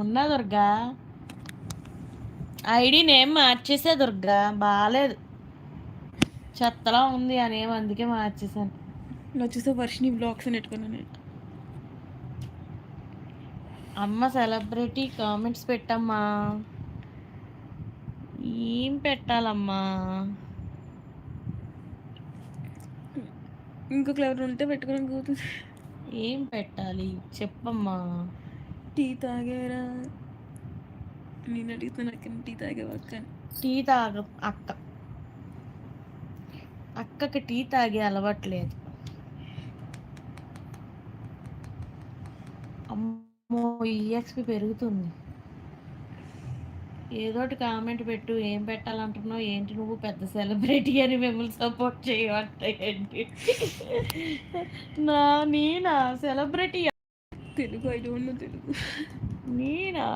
ఉన్నా Durga, ID name మార్చేసా Durga, బాగాలేదు, చెత్తలా ఉంది ఆ నేమ్, అందుకే మార్చేసాను. నువ్వు వచ్చేసే వర్షిని బ్లాగ్స్ అని పెట్టుకున్నాను నేను. అమ్మ సెలబ్రిటీ కామెంట్స్ పెట్టమ్మా. ఏం పెట్టాలమ్మా? ఇంకొకరు ఎవరు ఉంటే పెట్టుకోవడానికి అవుతుంది. ఏం పెట్టాలి చెప్పమ్మా. టీ తాగారా? నేను అడుగుతున్నా అక్క, టీ తాగావా అక్క అని. టీ తాగ అక్కకి టీ తాగే అలవాట్లేదు. అమ్మో ఈఎక్స్పి పెరుగుతుంది. ఏదోటి కామెంట్ పెట్టు. ఏం పెట్టాలంటున్నావు ఏంటి? నువ్వు పెద్ద సెలబ్రిటీ అని మిమ్మల్ని సపోర్ట్ చేయమంటాయండి. నేనా celebrity? Telugu I don't know Telugu. నేనా?